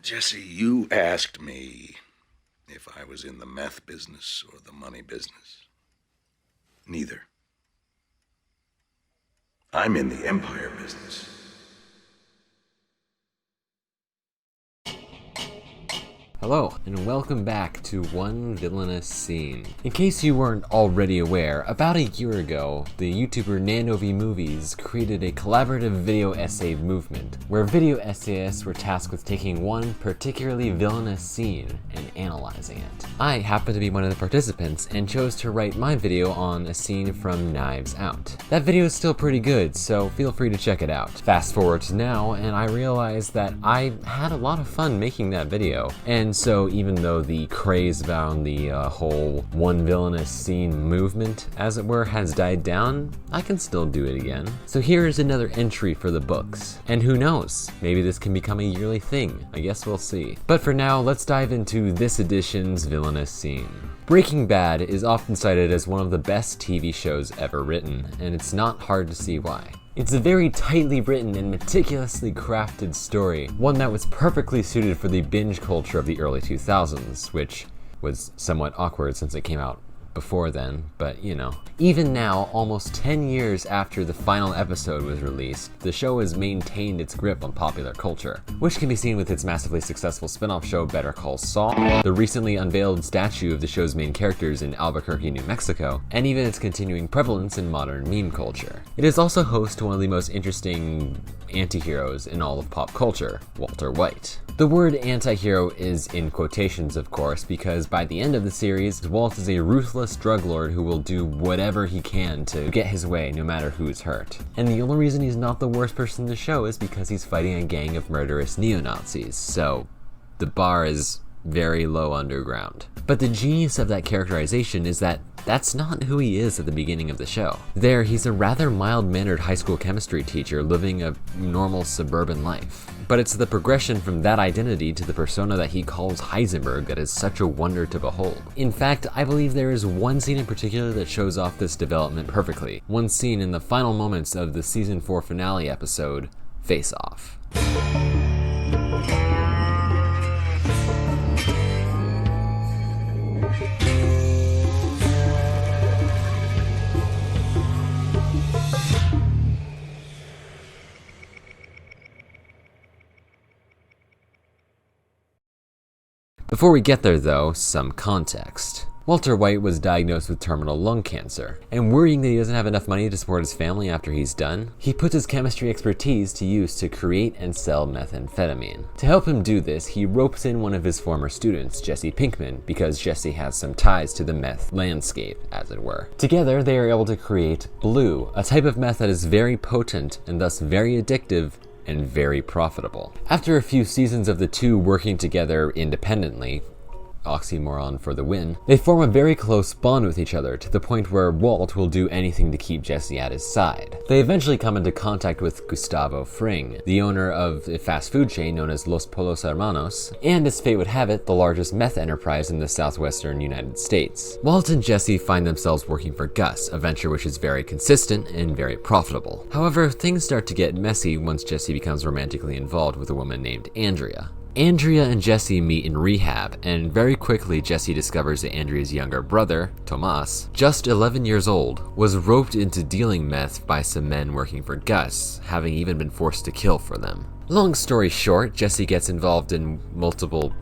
Jesse, you asked me if I was in the meth business or the money business. Neither. I'm in the empire business. Hello, and welcome back to One Villainous Scene. In case you weren't already aware, about a year ago, the YouTuber NanoVMovies created a collaborative video essay movement, where video essayists were tasked with taking one particularly villainous scene and analyzing it. I happened to be one of the participants and chose to write my video on a scene from Knives Out. That video is still pretty good, so feel free to check it out. Fast forward to now, and I realized that I had a lot of fun making that video, and so even though the craze around the whole one villainous scene movement, as it were, has died down, I can still do it again. So here is another entry for the books. And who knows, maybe this can become a yearly thing. I guess we'll see. But for now, let's dive into this edition's villainous scene. Breaking Bad is often cited as one of the best TV shows ever written, and it's not hard to see why. It's a very tightly written and meticulously crafted story, one that was perfectly suited for the binge culture of the early 2000s, which was somewhat awkward since it came out before then, but you know. Even now, almost 10 years after the final episode was released, the show has maintained its grip on popular culture, which can be seen with its massively successful spin-off show Better Call Saul, the recently unveiled statue of the show's main characters in Albuquerque, New Mexico, and even its continuing prevalence in modern meme culture. It is also host to one of the most interesting anti-heroes in all of pop culture, Walter White. The word anti-hero is in quotations, of course, because by the end of the series, Walt is a ruthless drug lord who will do whatever he can to get his way, no matter who's hurt. And the only reason he's not the worst person in the show is because he's fighting a gang of murderous neo-Nazis, so the bar is very low underground. But the genius of that characterization is that that's not who he is at the beginning of the show. There, he's a rather mild-mannered high school chemistry teacher living a normal suburban life. But it's the progression from that identity to the persona that he calls Heisenberg that is such a wonder to behold. In fact, I believe there is one scene in particular that shows off this development perfectly. One scene in the final moments of the season 4 finale episode, Face Off. Before we get there though, some context. Walter White was diagnosed with terminal lung cancer, and worrying that he doesn't have enough money to support his family after he's done, he puts his chemistry expertise to use to create and sell methamphetamine. To help him do this, he ropes in one of his former students, Jesse Pinkman, because Jesse has some ties to the meth landscape, as it were. Together, they are able to create Blue, a type of meth that is very potent and thus very addictive and very profitable. After a few seasons of the two working together independently, oxymoron for the win, they form a very close bond with each other to the point where Walt will do anything to keep Jesse at his side. They eventually come into contact with Gustavo Fring, the owner of a fast food chain known as Los Polos Hermanos, and as fate would have it, the largest meth enterprise in the southwestern United States. Walt and Jesse find themselves working for Gus, a venture which is very consistent and very profitable. However, things start to get messy once Jesse becomes romantically involved with a woman named Andrea. Andrea and Jesse meet in rehab, and very quickly Jesse discovers that Andrea's younger brother, Tomas, just 11 years old, was roped into dealing meth by some men working for Gus, having even been forced to kill for them. Long story short, Jesse gets involved in multiple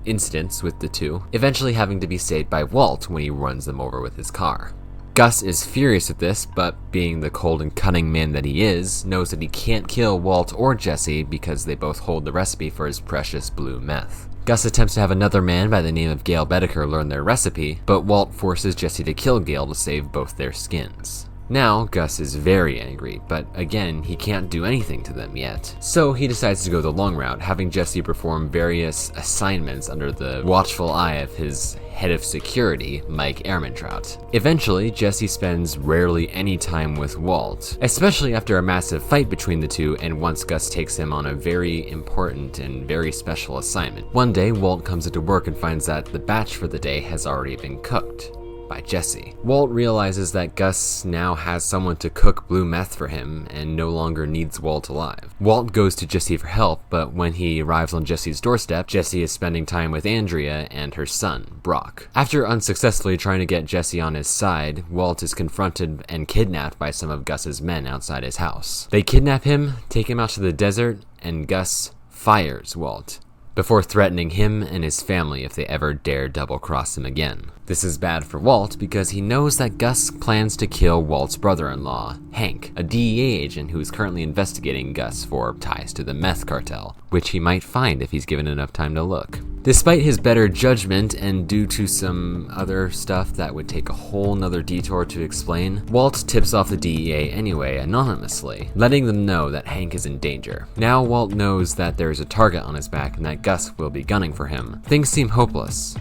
incidents with the two, eventually having to be saved by Walt when he runs them over with his car. Gus is furious at this, but being the cold and cunning man that he is, knows that he can't kill Walt or Jesse because they both hold the recipe for his precious blue meth. Gus attempts to have another man by the name of Gail Bedecker learn their recipe, but Walt forces Jesse to kill Gail to save both their skins. Now, Gus is very angry, but again, he can't do anything to them yet. So he decides to go the long route, having Jesse perform various assignments under the watchful eye of his head of security, Mike Ehrmantraut. Eventually, Jesse spends rarely any time with Walt, especially after a massive fight between the two and once Gus takes him on a very important and very special assignment. One day, Walt comes into work and finds that the batch for the day has already been cooked. by Jesse. Walt realizes that Gus now has someone to cook blue meth for him and no longer needs Walt alive. Walt goes to Jesse for help, but when he arrives on Jesse's doorstep, Jesse is spending time with Andrea and her son, Brock. After unsuccessfully trying to get Jesse on his side, Walt is confronted and kidnapped by some of Gus's men outside his house. They kidnap him, take him out to the desert, and Gus fires Walt, before threatening him and his family if they ever dare double-cross him again. This is bad for Walt because he knows that Gus plans to kill Walt's brother-in-law, Hank, a DEA agent who is currently investigating Gus for ties to the meth cartel, which he might find if he's given enough time to look. Despite his better judgment and due to some other stuff that would take a whole nother detour to explain, Walt tips off the DEA anyway, anonymously, letting them know that Hank is in danger. Now Walt knows that there is a target on his back and that Gus will be gunning for him. Things seem hopeless,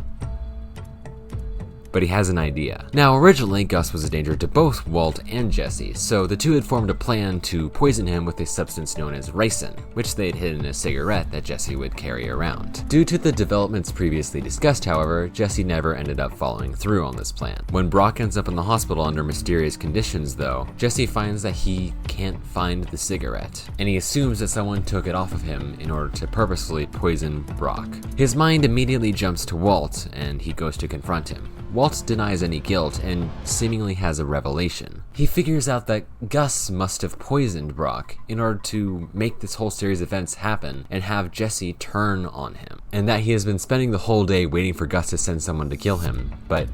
but he has an idea. Now, originally, Gus was a danger to both Walt and Jesse, so the two had formed a plan to poison him with a substance known as ricin, which they had hidden in a cigarette that Jesse would carry around. Due to the developments previously discussed, however, Jesse never ended up following through on this plan. When Brock ends up in the hospital under mysterious conditions, though, Jesse finds that he can't find the cigarette, and he assumes that someone took it off of him in order to purposefully poison Brock. His mind immediately jumps to Walt, and he goes to confront him. Walt denies any guilt and seemingly has a revelation. He figures out that Gus must have poisoned Brock in order to make this whole series of events happen and have Jesse turn on him, and that he has been spending the whole day waiting for Gus to send someone to kill him, but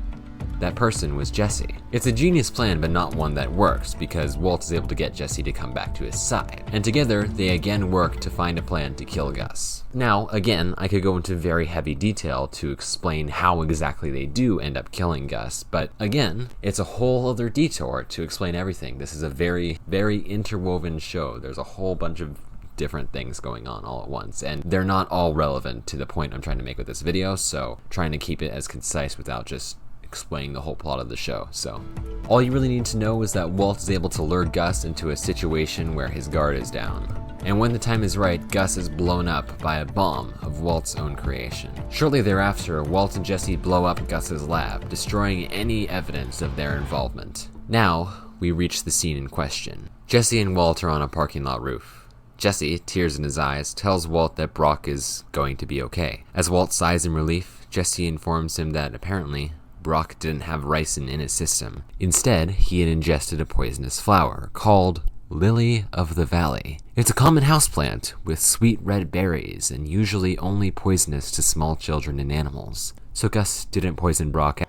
that person was Jesse. It's a genius plan, but not one that works, because Walt is able to get Jesse to come back to his side, and together they again work to find a plan to kill Gus. Now, again, I could go into very heavy detail to explain how exactly they do end up killing Gus, but again, it's a whole other detour to explain everything. This is a very, very interwoven show. There's a whole bunch of different things going on all at once, and they're not all relevant to the point I'm trying to make with this video, so trying to keep it as concise without just explaining the whole plot of the show. So all you really need to know is that Walt is able to lure Gus into a situation where his guard is down, and when the time is right, Gus is blown up by a bomb of Walt's own creation. Shortly thereafter, Walt and Jesse blow up Gus's lab, destroying any evidence of their involvement. Now we reach the scene in question. Jesse and Walt are on a parking lot roof. Jesse, tears in his eyes, tells Walt that Brock is going to be okay. As Walt sighs in relief, Jesse informs him that apparently Brock didn't have ricin in his system. Instead, he had ingested a poisonous flower called Lily of the Valley. It's a common houseplant with sweet red berries and usually only poisonous to small children and animals. So Gus didn't poison Brock.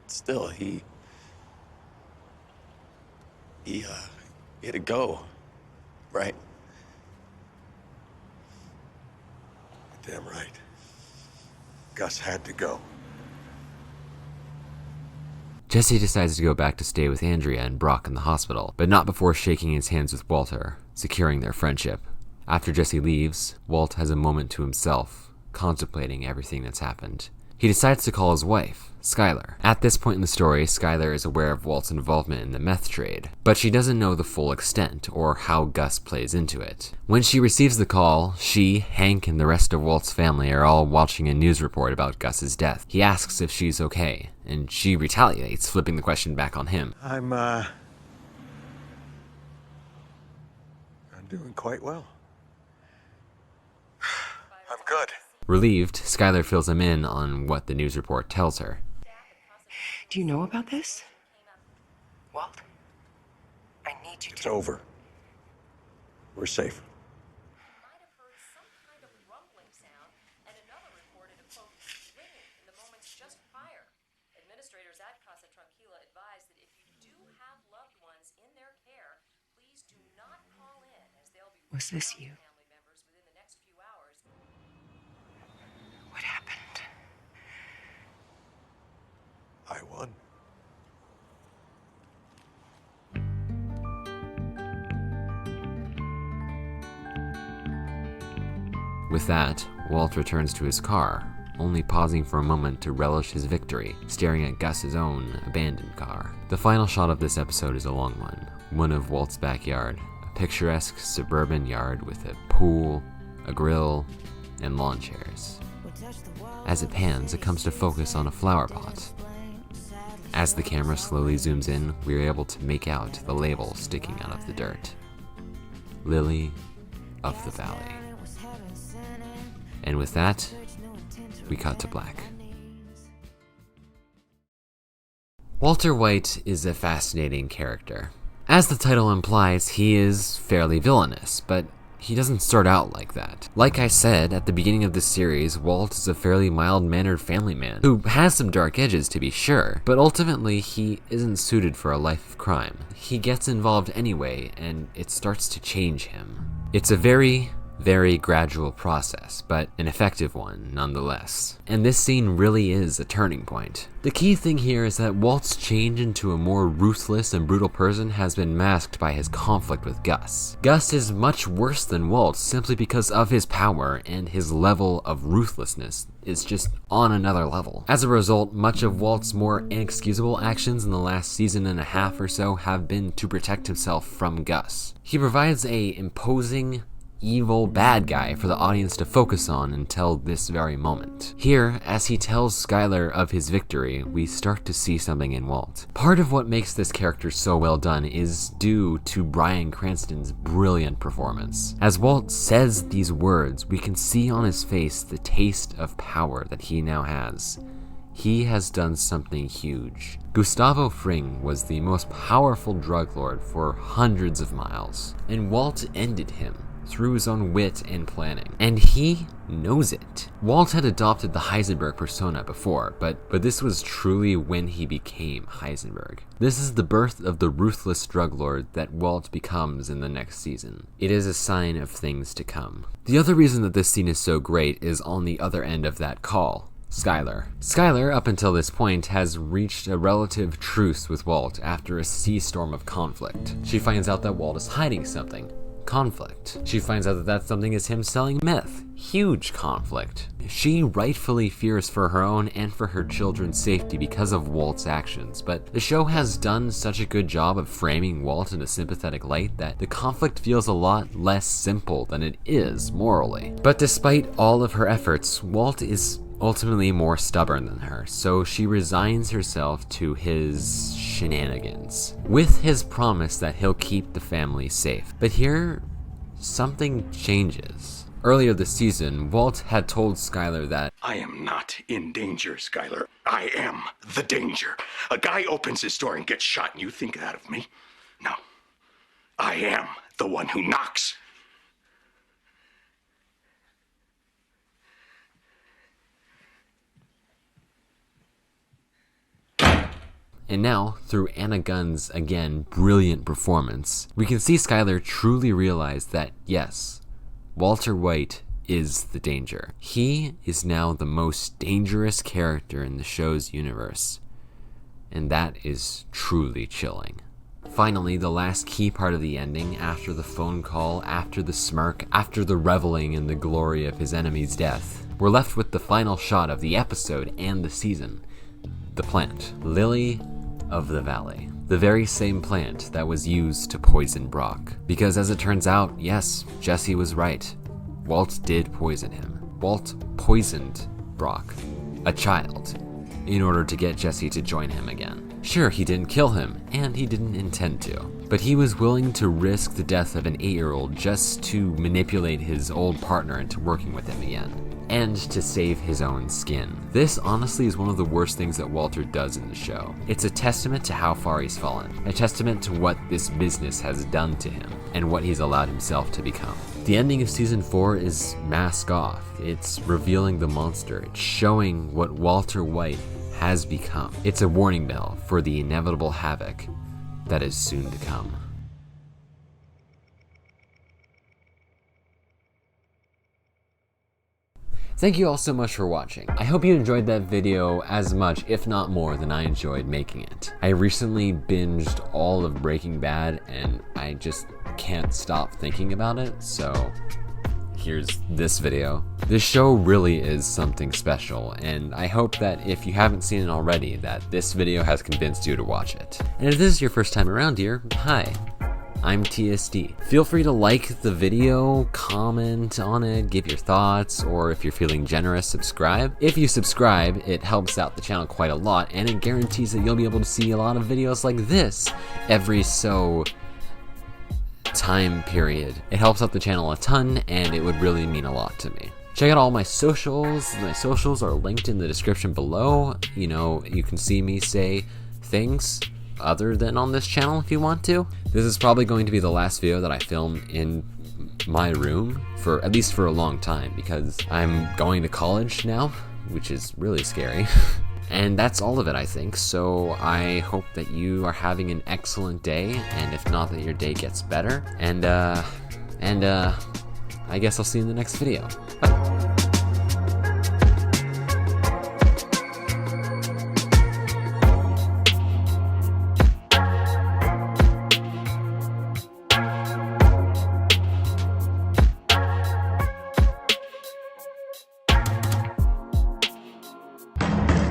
Still, he had to go, right? Damn right. Gus had to go. Jesse decides to go back to stay with Andrea and Brock in the hospital, but not before shaking his hands with Walter, securing their friendship. After Jesse leaves, Walt has a moment to himself, contemplating everything that's happened. He decides to call his wife, Szklar. At this point in the story, Szklar is aware of Walt's involvement in the meth trade, but she doesn't know the full extent or how Gus plays into it. When she receives the call, she, Hank, and the rest of Walt's family are all watching a news report about Gus's death. He asks if she's okay, and she retaliates, flipping the question back on him. I'm doing quite well. I'm good. Relieved, Szklar fills him in on what the news report tells her. Do you know about this? Walt? I need you It's to... over. We're safe. Might have heard some kind of rumbling sound, and another reported a quote ringing in the moments just prior. Administrators at Casa Tranquila advise that if you do have loved ones in their care, please do not call in, as they'll be Was this you? family members within the next few hours. What happened? I won. With that, Walt returns to his car, only pausing for a moment to relish his victory, staring at Gus's own abandoned car. The final shot of this episode is a long one of Walt's backyard, a picturesque suburban yard with a pool, a grill, and lawn chairs. As it pans, it comes to focus on a flower pot. As the camera slowly zooms in, we are able to make out the label sticking out of the dirt. Lily of the Valley. And with that, we cut to black. Walter White is a fascinating character. As the title implies, he is fairly villainous, but he doesn't start out like that. Like I said at the beginning of this series, Walt is a fairly mild-mannered family man who has some dark edges to be sure, but ultimately he isn't suited for a life of crime. He gets involved anyway, and it starts to change him. It's a very gradual process, but an effective one nonetheless. And this scene really is a turning point. The key thing here is that Walt's change into a more ruthless and brutal person has been masked by his conflict with Gus. Gus is much worse than Walt simply because of his power, and his level of ruthlessness is just on another level. As a result, much of Walt's more inexcusable actions in the last season and a half or so have been to protect himself from Gus. He provides a imposing, evil bad guy for the audience to focus on until this very moment. Here, as he tells Szklarek of his victory, we start to see something in Walt. Part of what makes this character so well done is due to Bryan Cranston's brilliant performance. As Walt says these words, we can see on his face the taste of power that he now has. He has done something huge. Gustavo Fring was the most powerful drug lord for hundreds of miles, and Walt ended him through his own wit and planning. And he knows it. Walt had adopted the Heisenberg persona before, but this was truly when he became Heisenberg. This is the birth of the ruthless drug lord that Walt becomes in the next season. It is a sign of things to come. The other reason that this scene is so great is on the other end of that call. Szklarek. Szklarek, up until this point, has reached a relative truce with Walt after a sea storm of conflict. She finds out that Walt is hiding something. Conflict. She finds out that that something is him selling meth. Huge conflict. She rightfully fears for her own and for her children's safety because of Walt's actions, but the show has done such a good job of framing Walt in a sympathetic light that the conflict feels a lot less simple than it is morally. But despite all of her efforts, Walt is ultimately more stubborn than her, so she resigns herself to his shenanigans, with his promise that he'll keep the family safe. But here, something changes. Earlier this season, Walt had told Szklarek that, I am not in danger, Szklarek. I am the danger. A guy opens his door and gets shot, and you think that of me? No. I am the one who knocks. and now, through Anna Gunn's, again, brilliant performance, we can see Szklarek truly realize that, yes, Walter White is the danger. He is now the most dangerous character in the show's universe, and that is truly chilling. Finally, the last key part of the ending, after the phone call, after the smirk, after the reveling in the glory of his enemy's death, we're left with the final shot of the episode and the season. The plant, Lily of the Valley. The very same plant that was used to poison Brock. Because as it turns out, yes, Jesse was right. Walt did poison him. Walt poisoned Brock, a child, in order to get Jesse to join him again. Sure, he didn't kill him, and he didn't intend to, but he was willing to risk the death of an 8-year-old just to manipulate his old partner into working with him again, and to save his own skin. This honestly is one of the worst things that Walter does in the show. It's a testament to how far he's fallen, a testament to what this business has done to him, and what he's allowed himself to become. The ending of season 4 is mask off. It's revealing the monster. It's showing what Walter White has become. It's a warning bell for the inevitable havoc that is soon to come. Thank you all so much for watching. I hope you enjoyed that video as much, if not more, than I enjoyed making it. I recently binged all of Breaking Bad and I just can't stop thinking about it, so here's this video. This show really is something special, and I hope that if you haven't seen it already, that this video has convinced you to watch it. And if this is your first time around here, hi, I'm TSD. Feel free to like the video, comment on it, give your thoughts, or if you're feeling generous, subscribe. If you subscribe, it helps out the channel quite a lot, and it guarantees that you'll be able to see a lot of videos like this every so time period. It helps out the channel a ton, and it would really mean a lot to me. Check out all my socials. My socials are linked in the description below. You know, you can see me say things other than on this channel if you want to. This is probably going to be the last video that I film in my room, for at least for a long time, because I'm going to college now, which is really scary. And that's all of it, I think. So I hope that you are having an excellent day, and if not, that your day gets better. And I guess I'll see you in the next video. Bye.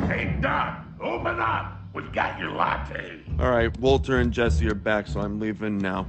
Hey, Doc, open up. We've got your latte. All right, Walter and Jesse are back, so I'm leaving now.